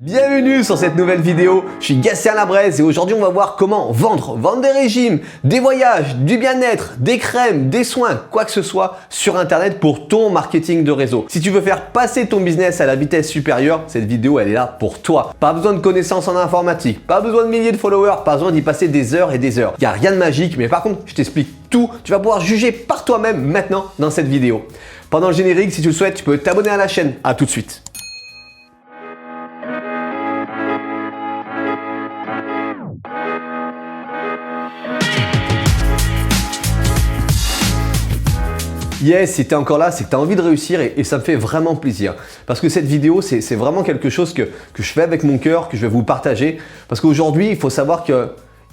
Bienvenue sur cette nouvelle vidéo, je suis Gatien Labrèze et aujourd'hui on va voir comment vendre des régimes, des voyages, du bien-être, des crèmes, des soins, quoi que ce soit sur internet pour ton marketing de réseau. Si tu veux faire passer ton business à la vitesse supérieure, cette vidéo elle est là pour toi. Pas besoin de connaissances en informatique, pas besoin de milliers de followers, pas besoin d'y passer des heures et des heures. Il n'y a rien de magique, mais par contre je t'explique tout, tu vas pouvoir juger par toi-même maintenant dans cette vidéo. Pendant le générique, si tu le souhaites, tu peux t'abonner à la chaîne. À tout de suite. Yes, si tu es encore là, c'est que tu as envie de réussir et ça me fait vraiment plaisir. Parce que cette vidéo, c'est vraiment quelque chose que je fais avec mon cœur, que je vais vous partager. Parce qu'aujourd'hui, il faut savoir qu'il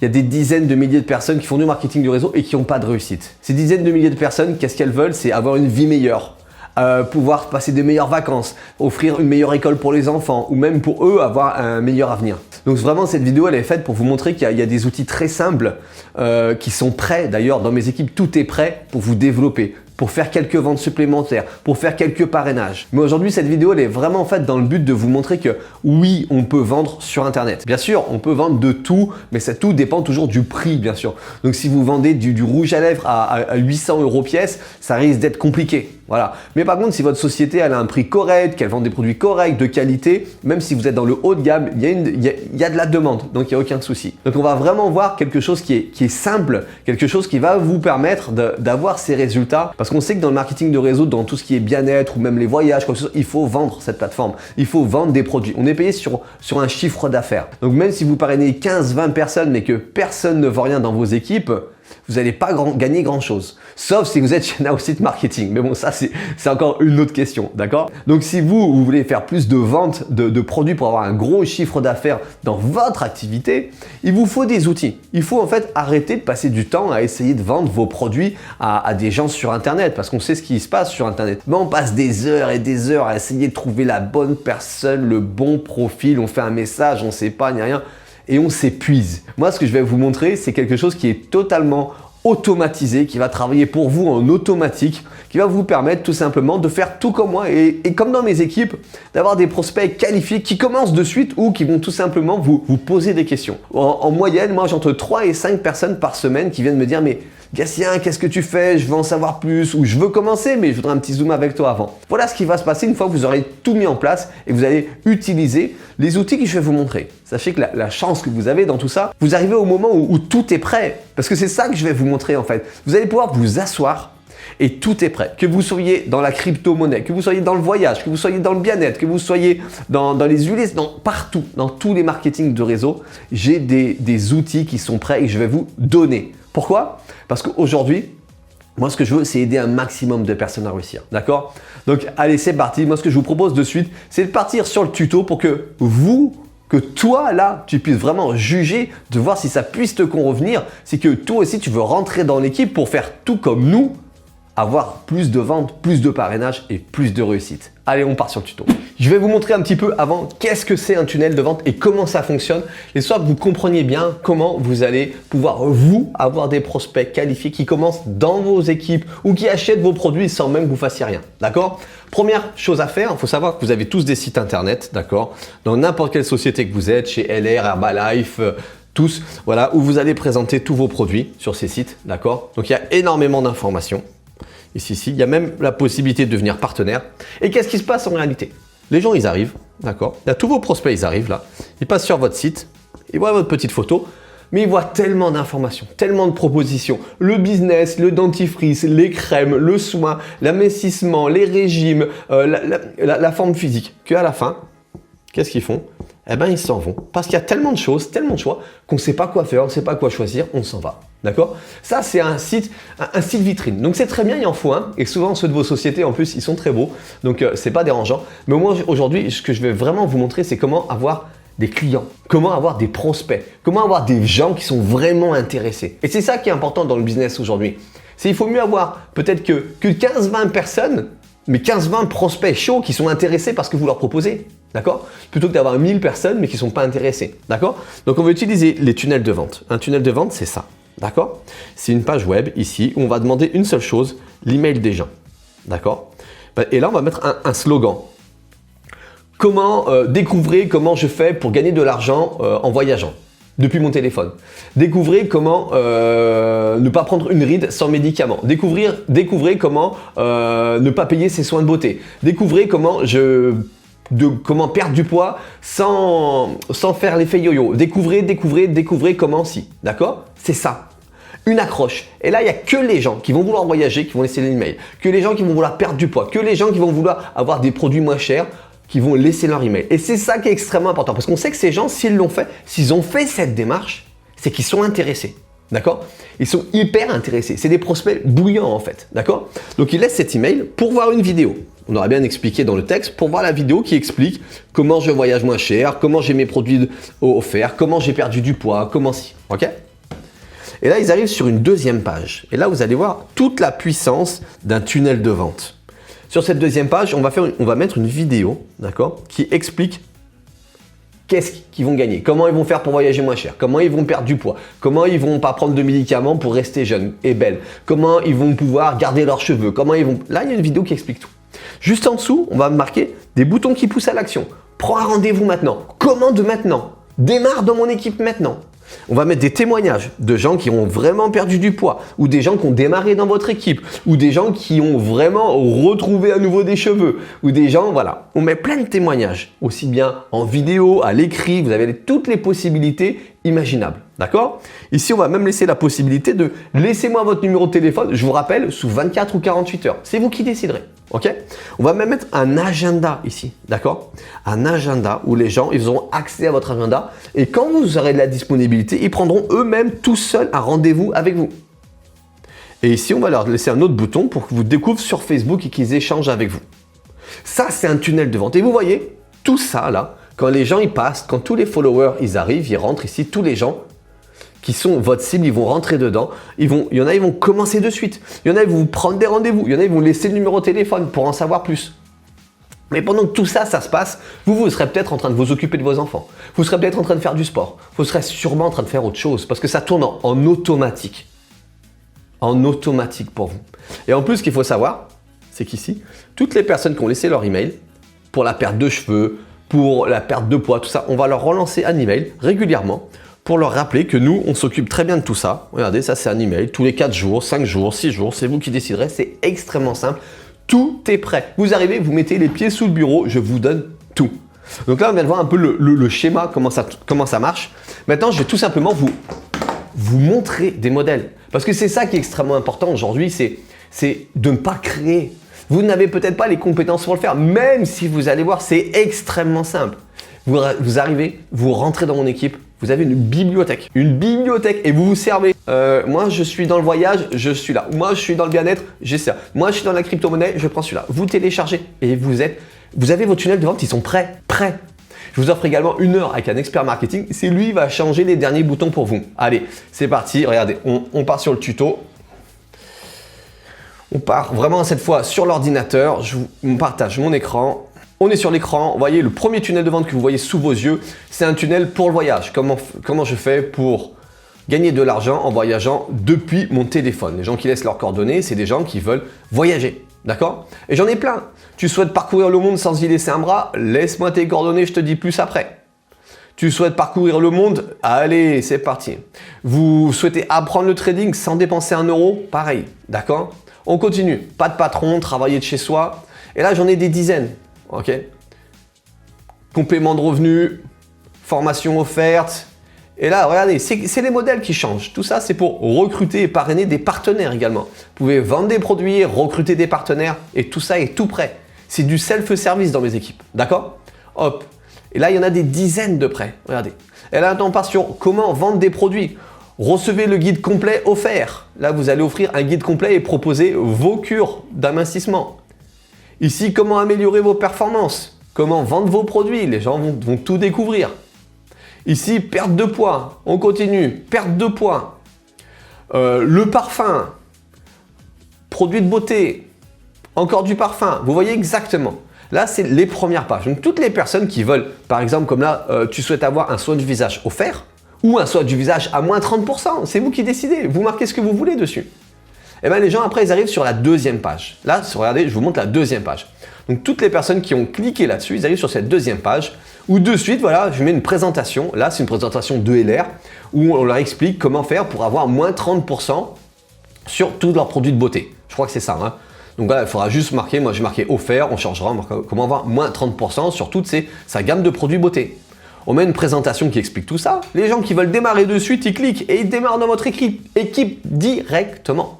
y a des dizaines de milliers de personnes qui font du marketing du réseau et qui n'ont pas de réussite. Ces dizaines de milliers de personnes, qu'est-ce qu'elles veulent? C'est avoir une vie meilleure. Pouvoir passer de meilleures vacances, offrir une meilleure école pour les enfants ou même pour eux avoir un meilleur avenir. Donc vraiment cette vidéo elle est faite pour vous montrer qu'il y a des outils très simples qui sont prêts. D'ailleurs dans mes équipes tout est prêt pour vous développer, pour faire quelques ventes supplémentaires, pour faire quelques parrainages. Mais aujourd'hui cette vidéo elle est vraiment faite dans le but de vous montrer que oui on peut vendre sur internet. Bien sûr on peut vendre de tout, mais ça tout dépend toujours du prix bien sûr. Donc si vous vendez du rouge à lèvres à 800 € pièce, ça risque d'être compliqué. Voilà. Mais par contre, si votre société elle a un prix correct, qu'elle vend des produits corrects, de qualité, même si vous êtes dans le haut de gamme, il y a de la demande, donc il n'y a aucun souci. Donc on va vraiment voir quelque chose qui est simple, quelque chose qui va vous permettre d'avoir ces résultats. Parce qu'on sait que dans le marketing de réseau, dans tout ce qui est bien-être ou même les voyages, quoi que ce soit, il faut vendre cette plateforme. Il faut vendre des produits. On est payé sur un chiffre d'affaires. Donc même si vous parrainez 15-20 personnes, mais que personne ne vend rien dans vos équipes, vous n'allez pas gagner grand chose. Sauf si vous êtes chez Nowsite Marketing. Mais bon, ça, c'est encore une autre question, d'accord? Donc, si vous voulez faire plus de ventes de produits pour avoir un gros chiffre d'affaires dans votre activité, il vous faut des outils. Il faut en fait arrêter de passer du temps à essayer de vendre vos produits à des gens sur Internet parce qu'on sait ce qui se passe sur Internet. Mais on passe des heures et des heures à essayer de trouver la bonne personne, le bon profil. On fait un message, on ne sait pas, ni rien. Et on s'épuise. Moi, ce que je vais vous montrer, c'est quelque chose qui est totalement automatisé, qui va travailler pour vous en automatique, qui va vous permettre tout simplement de faire tout comme moi et comme dans mes équipes, d'avoir des prospects qualifiés qui commencent de suite ou qui vont tout simplement vous poser des questions. En moyenne, moi, j'ai entre 3 et 5 personnes par semaine qui viennent me dire « mais Gatien, qu'est-ce que tu fais? Je veux en savoir plus ou je veux commencer, mais je voudrais un petit zoom avec toi avant. » Voilà ce qui va se passer une fois que vous aurez tout mis en place et vous allez utiliser les outils que je vais vous montrer. Sachez que la chance que vous avez dans tout ça, vous arrivez au moment où tout est prêt. Parce que c'est ça que je vais vous montrer en fait. Vous allez pouvoir vous asseoir et tout est prêt. Que vous soyez dans la crypto-monnaie, que vous soyez dans le voyage, que vous soyez dans le bien-être, que vous soyez dans les huiles, partout, dans tous les marketing de réseau, j'ai des outils qui sont prêts et que je vais vous donner. Pourquoi? Parce qu'aujourd'hui, moi, ce que je veux, c'est aider un maximum de personnes à réussir. D'accord? Donc, allez, c'est parti. Moi, ce que je vous propose de suite, c'est de partir sur le tuto pour que toi, là, tu puisses vraiment juger, de voir si ça puisse te convenir. C'est que toi aussi, tu veux rentrer dans l'équipe pour faire tout comme nous, avoir plus de ventes, plus de parrainage et plus de réussite. Allez, on part sur le tuto. Je vais vous montrer un petit peu avant qu'est-ce que c'est un tunnel de vente et comment ça fonctionne, histoire que vous compreniez bien comment vous allez pouvoir, vous, avoir des prospects qualifiés qui commencent dans vos équipes ou qui achètent vos produits sans même que vous fassiez rien. D'accord? Première chose à faire, il faut savoir que vous avez tous des sites internet, d'accord? Dans n'importe quelle société que vous êtes, chez LR, Herbalife, tous, voilà, où vous allez présenter tous vos produits sur ces sites, d'accord? Donc il y a énormément d'informations. Ici, il y a même la possibilité de devenir partenaire. Et qu'est-ce qui se passe en réalité? Les gens, ils arrivent, d'accord? Là, tous vos prospects, ils arrivent là. Ils passent sur votre site, ils voient votre petite photo, mais ils voient tellement d'informations, tellement de propositions. Le business, le dentifrice, les crèmes, le soin, l'amincissement, les régimes, la forme physique, qu'à la fin, qu'est-ce qu'ils font? Eh bien, ils s'en vont. Parce qu'il y a tellement de choses, tellement de choix, qu'on ne sait pas quoi faire, on ne sait pas quoi choisir, on s'en va. D'accord? Ça, c'est un site vitrine. Donc, c'est très bien, il en faut un. Et souvent, ceux de vos sociétés, en plus, ils sont très beaux. Donc, c'est pas dérangeant. Mais au moins, aujourd'hui, ce que je vais vraiment vous montrer, c'est comment avoir des clients, comment avoir des prospects, comment avoir des gens qui sont vraiment intéressés. Et c'est ça qui est important dans le business aujourd'hui. C'est qu'il faut mieux avoir peut-être que 15-20 personnes, mais 15-20 prospects chauds qui sont intéressés par ce que vous leur proposez. D'accord? Plutôt que d'avoir 1000 personnes, mais qui ne sont pas intéressées. D'accord? Donc, on va utiliser les tunnels de vente. Un tunnel de vente, c'est ça. D'accord? C'est une page web ici où on va demander une seule chose, l'email des gens. D'accord? Et là, on va mettre un slogan. comment découvrez comment je fais pour gagner de l'argent en voyageant depuis mon téléphone. Découvrez comment ne pas prendre une ride sans médicaments. Découvrez comment ne pas payer ses soins de beauté. Découvrez comment comment perdre du poids sans faire l'effet yo-yo. Découvrez comment si. D'accord? C'est ça. Une accroche. Et là, il n'y a que les gens qui vont vouloir voyager, qui vont laisser l'email. Que les gens qui vont vouloir perdre du poids. Que les gens qui vont vouloir avoir des produits moins chers, qui vont laisser leur email. Et c'est ça qui est extrêmement important. Parce qu'on sait que ces gens, s'ils ont fait cette démarche, c'est qu'ils sont intéressés. D'accord? Ils sont hyper intéressés. C'est des prospects bouillants en fait. D'accord? Donc ils laissent cet email pour voir une vidéo. On aurait bien expliqué dans le texte pour voir la vidéo qui explique comment je voyage moins cher, comment j'ai mes produits offerts, comment j'ai perdu du poids, comment si. Ok? Et là, ils arrivent sur une deuxième page. Et là, vous allez voir toute la puissance d'un tunnel de vente. Sur cette deuxième page, on va mettre une vidéo, d'accord, qui explique qu'est-ce qu'ils vont gagner, comment ils vont faire pour voyager moins cher, comment ils vont perdre du poids, comment ils vont pas prendre de médicaments pour rester jeunes et belles, comment ils vont pouvoir garder leurs cheveux, comment ils vont... Là, il y a une vidéo qui explique tout. Juste en dessous, on va marquer des boutons qui poussent à l'action. Prends un rendez-vous maintenant, commande maintenant, démarre dans mon équipe maintenant. On va mettre des témoignages de gens qui ont vraiment perdu du poids ou des gens qui ont démarré dans votre équipe ou des gens qui ont vraiment retrouvé à nouveau des cheveux ou des gens, voilà. On met plein de témoignages, aussi bien en vidéo, à l'écrit, vous avez toutes les possibilités imaginables. D'accord? Ici, on va même laisser la possibilité de laissez-moi votre numéro de téléphone, je vous rappelle, sous 24 ou 48 heures. C'est vous qui déciderez. Ok? On va même mettre un agenda ici. D'accord? Un agenda où les gens, ils auront accès à votre agenda et quand vous aurez de la disponibilité, ils prendront eux-mêmes tout seuls un rendez-vous avec vous. Et ici, on va leur laisser un autre bouton pour qu'ils vous découvrent sur Facebook et qu'ils échangent avec vous. Ça, c'est un tunnel de vente. Et vous voyez, tout ça là, quand les gens ils passent, quand tous les followers ils arrivent, ils rentrent ici, tous les gens qui sont votre cible, ils vont rentrer dedans. Il y en a, ils vont commencer de suite. Il y en a, ils vont prendre des rendez-vous. Il y en a, ils vont laisser le numéro de téléphone pour en savoir plus. Mais pendant que tout ça, ça se passe, vous serez peut-être en train de vous occuper de vos enfants. Vous serez peut-être en train de faire du sport. Vous serez sûrement en train de faire autre chose parce que ça tourne en automatique. En automatique pour vous. Et en plus, ce qu'il faut savoir, c'est qu'ici, toutes les personnes qui ont laissé leur email pour la perte de cheveux, pour la perte de poids, tout ça, on va leur relancer un email régulièrement pour leur rappeler que nous, on s'occupe très bien de tout ça. Regardez, ça c'est un email, tous les 4 jours, 5 jours, 6 jours, c'est vous qui déciderez, c'est extrêmement simple. Tout est prêt. Vous arrivez, vous mettez les pieds sous le bureau, je vous donne tout. Donc là, on vient de voir un peu le schéma, comment ça marche. Maintenant, je vais tout simplement vous montrer des modèles. Parce que c'est ça qui est extrêmement important aujourd'hui, c'est de ne pas créer. Vous n'avez peut-être pas les compétences pour le faire, même si vous allez voir, c'est extrêmement simple. Vous arrivez, vous rentrez dans mon équipe, vous avez une bibliothèque et vous vous servez. Moi, je suis dans le voyage, je suis là. Moi, je suis dans le bien-être, j'ai ça. Moi, je suis dans la crypto-monnaie, je prends celui-là. Vous téléchargez et vous avez vos tunnels de vente, ils sont prêts. Je vous offre également 1 heure avec un expert marketing. C'est lui qui va changer les derniers boutons pour vous. Allez, c'est parti. Regardez, on part sur le tuto. On part vraiment cette fois sur l'ordinateur. Je vous partage mon écran. On est sur l'écran, vous voyez le premier tunnel de vente que vous voyez sous vos yeux, c'est un tunnel pour le voyage. Comment je fais pour gagner de l'argent en voyageant depuis mon téléphone. Les gens qui laissent leurs coordonnées, c'est des gens qui veulent voyager, d'accord? Et j'en ai plein. Tu souhaites parcourir le monde sans y laisser un bras? Laisse-moi tes coordonnées, je te dis plus après. Tu souhaites parcourir le monde? Allez, c'est parti. Vous souhaitez apprendre le trading sans dépenser 1 euro? Pareil, d'accord? On continue. Pas de patron, travailler de chez soi. Et là, j'en ai des dizaines. Ok. Complément de revenus, formation offerte. Et là, regardez, c'est les modèles qui changent. Tout ça, c'est pour recruter et parrainer des partenaires également. Vous pouvez vendre des produits, recruter des partenaires et tout ça est tout prêt. C'est du self-service dans mes équipes. D'accord? Hop. Et là, il y en a des dizaines de prêts. Regardez. Et là, on part sur comment vendre des produits. Recevez le guide complet offert. Là, vous allez offrir un guide complet et proposer vos cures d'amincissement. Ici, comment améliorer vos performances, comment vendre vos produits, les gens vont tout découvrir. Ici, perte de poids, on continue, perte de poids. Le parfum, produit de beauté, encore du parfum, vous voyez exactement. Là, c'est les premières pages. Donc, toutes les personnes qui veulent, par exemple, comme là, tu souhaites avoir un soin du visage offert ou un soin du visage à moins 30%, c'est vous qui décidez, vous marquez ce que vous voulez dessus. Et bien les gens après ils arrivent sur la deuxième page. Là, regardez, je vous montre la deuxième page. Donc toutes les personnes qui ont cliqué là-dessus, ils arrivent sur cette deuxième page où de suite, voilà, je mets une présentation. Là, c'est une présentation de LR où on leur explique comment faire pour avoir moins 30% sur tous leurs produits de beauté. Je crois que c'est ça. Hein. Donc là, il faudra juste marquer, moi j'ai marqué offert, on changera, comment avoir moins 30% sur toute sa gamme de produits beauté. On met une présentation qui explique tout ça. Les gens qui veulent démarrer de suite, ils cliquent et ils démarrent dans votre équipe directement.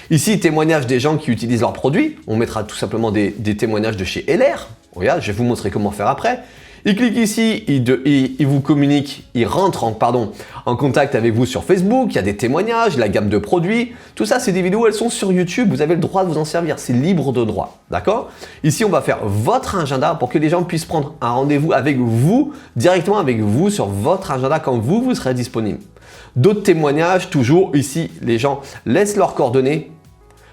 Ici, témoignages des gens qui utilisent leurs produits. On mettra tout simplement des témoignages de chez LR. Regarde, je vais vous montrer comment faire après. Ils cliquent ici, ils vous communiquent, ils rentrent en contact avec vous sur Facebook. Il y a des témoignages, la gamme de produits. Tout ça, c'est des vidéos, elles sont sur YouTube. Vous avez le droit de vous en servir. C'est libre de droit. D'accord? Ici, on va faire votre agenda pour que les gens puissent prendre un rendez-vous avec vous, directement avec vous sur votre agenda quand vous serez disponible. D'autres témoignages, toujours ici, les gens laissent leurs coordonnées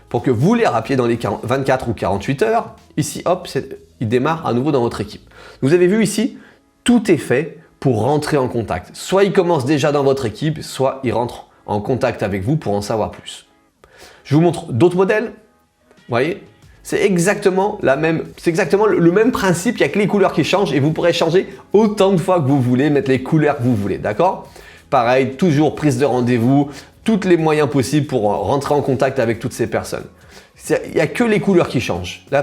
pour que vous les rappeliez dans les 24 ou 48 heures. Ici, hop, il démarre à nouveau dans votre équipe. Vous avez vu ici, tout est fait pour rentrer en contact. Soit il commence déjà dans votre équipe, soit il rentre en contact avec vous pour en savoir plus. Je vous montre d'autres modèles. Vous voyez, c'est exactement le même principe. Il n'y a que les couleurs qui changent et vous pourrez changer autant de fois que vous voulez, mettre les couleurs que vous voulez. D'accord? Pareil, toujours prise de rendez-vous, tous les moyens possibles pour rentrer en contact avec toutes ces personnes. Il n'y a que les couleurs qui changent. La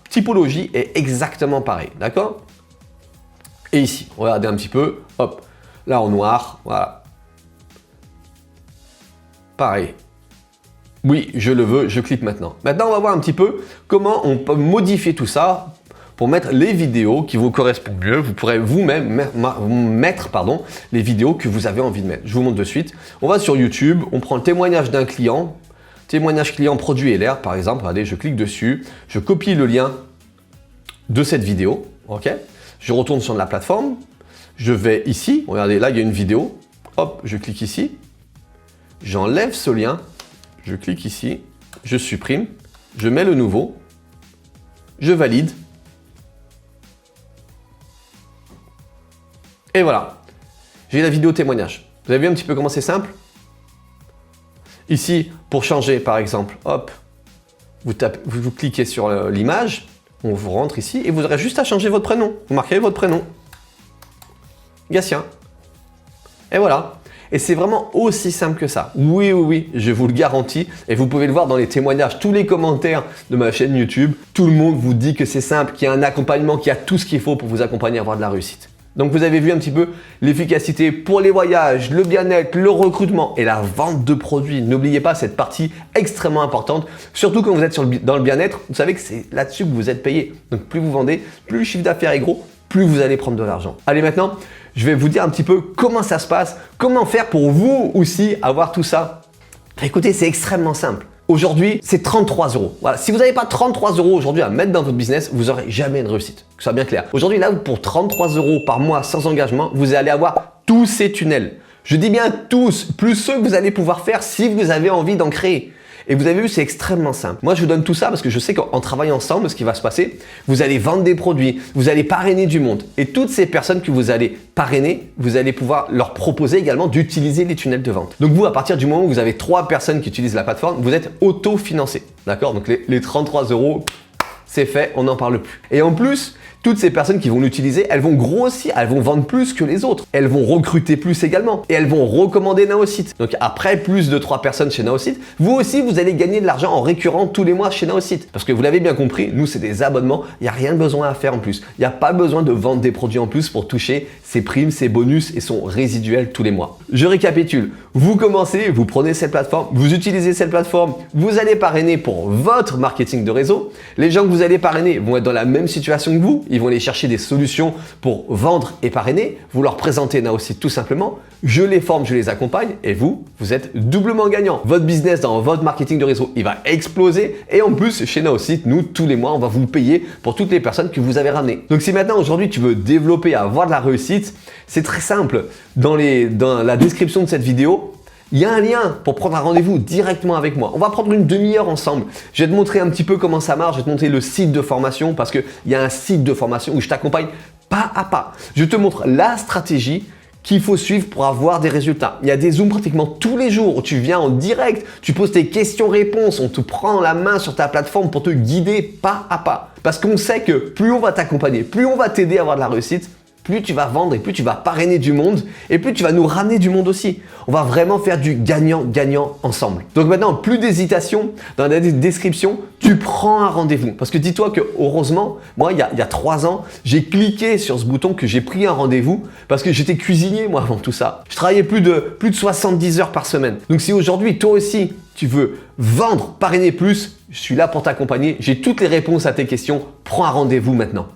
typologie est exactement pareille, d'accord? Et ici, regardez un petit peu, hop, là en noir, voilà. Pareil. Oui, je le veux, je clique maintenant. Maintenant, on va voir un petit peu comment on peut modifier tout ça pour mettre les vidéos qui vous correspondent mieux. Vous pourrez vous-même mettre les vidéos que vous avez envie de mettre. Je vous montre de suite. On va sur YouTube, on prend le témoignage d'un client. Témoignage client produit LR par exemple, regardez, je clique dessus, je copie le lien de cette vidéo, ok? Je retourne sur la plateforme, je vais ici, regardez, là il y a une vidéo, hop, je clique ici, j'enlève ce lien, je clique ici, je supprime, je mets le nouveau, je valide, et voilà, j'ai la vidéo témoignage. Vous avez vu un petit peu comment c'est simple? Ici, pour changer, par exemple, hop, vous cliquez sur l'image, on vous rentre ici et vous aurez juste à changer votre prénom. Vous marquez votre prénom. Gatien. Et voilà. Et c'est vraiment aussi simple que ça. Oui, oui, oui, je vous le garantis. Et vous pouvez le voir dans les témoignages, tous les commentaires de ma chaîne YouTube. Tout le monde vous dit que c'est simple, qu'il y a un accompagnement, qu'il y a tout ce qu'il faut pour vous accompagner à avoir de la réussite. Donc vous avez vu un petit peu l'efficacité pour les voyages, le bien-être, le recrutement et la vente de produits. N'oubliez pas cette partie extrêmement importante, surtout quand vous êtes dans le bien-être. Vous savez que c'est là-dessus que vous êtes payé. Donc plus vous vendez, plus le chiffre d'affaires est gros, plus vous allez prendre de l'argent. Allez maintenant, je vais vous dire un petit peu comment ça se passe, comment faire pour vous aussi avoir tout ça. Écoutez, c'est extrêmement simple. Aujourd'hui, c'est 33 €. Voilà. Si vous n'avez pas 33 € aujourd'hui à mettre dans votre business, vous n'aurez jamais de réussite. Que ce soit bien clair. Aujourd'hui, là, pour 33 € par mois sans engagement, vous allez avoir tous ces tunnels. Je dis bien tous, plus ceux que vous allez pouvoir faire si vous avez envie d'en créer. Et vous avez vu, c'est extrêmement simple. Moi, je vous donne tout ça parce que je sais qu'en travaillant ensemble, ce qui va se passer, vous allez vendre des produits, vous allez parrainer du monde. Et toutes ces personnes que vous allez parrainer, vous allez pouvoir leur proposer également d'utiliser les tunnels de vente. Donc vous, à partir du moment où vous avez 3 personnes qui utilisent la plateforme, vous êtes auto-financé. D'accord? Donc les 33 €, c'est fait, on n'en parle plus. Et en plus, toutes ces personnes qui vont l'utiliser, elles vont grossir, elles vont vendre plus que les autres. Elles vont recruter plus également. Et elles vont recommander Naosite. Donc après plus de 3 personnes chez Naosite, vous aussi, vous allez gagner de l'argent en récurrent tous les mois chez Naosite. Parce que vous l'avez bien compris, nous, c'est des abonnements. Il n'y a rien besoin à faire en plus. Il n'y a pas besoin de vendre des produits en plus pour toucher ces primes, ces bonus et son résiduel tous les mois. Je récapitule. Vous commencez, vous prenez cette plateforme, vous utilisez cette plateforme, vous allez parrainer pour votre marketing de réseau. Les gens que vous allez parrainer vont être dans la même situation que vous. Ils vont aller chercher des solutions pour vendre et parrainer. Vous leur présentez Naosite tout simplement. Je les forme, je les accompagne et vous êtes doublement gagnant. Votre business dans votre marketing de réseau, il va exploser. Et en plus, chez Naosite, nous, tous les mois, on va vous payer pour toutes les personnes que vous avez ramenées. Donc si maintenant, aujourd'hui, tu veux développer, avoir de la réussite, c'est très simple. Dans la description de cette vidéo, il y a un lien pour prendre un rendez-vous directement avec moi. On va prendre une demi-heure ensemble. Je vais te montrer un petit peu comment ça marche. Je vais te montrer le site de formation parce qu'il y a un site de formation où je t'accompagne pas à pas. Je te montre la stratégie qu'il faut suivre pour avoir des résultats. Il y a des Zooms pratiquement tous les jours où tu viens en direct, tu poses tes questions-réponses, on te prend la main sur ta plateforme pour te guider pas à pas. Parce qu'on sait que plus on va t'accompagner, plus on va t'aider à avoir de la réussite, plus tu vas vendre et plus tu vas parrainer du monde et plus tu vas nous ramener du monde aussi. On va vraiment faire du gagnant-gagnant ensemble. Donc maintenant, plus d'hésitation, dans la description, tu prends un rendez-vous. Parce que dis-toi que heureusement, moi, il y a 3 ans, j'ai cliqué sur ce bouton que j'ai pris un rendez-vous parce que j'étais cuisinier moi avant tout ça. Je travaillais plus de 70 heures par semaine. Donc si aujourd'hui, toi aussi, tu veux vendre, parrainer plus, je suis là pour t'accompagner. J'ai toutes les réponses à tes questions. Prends un rendez-vous maintenant.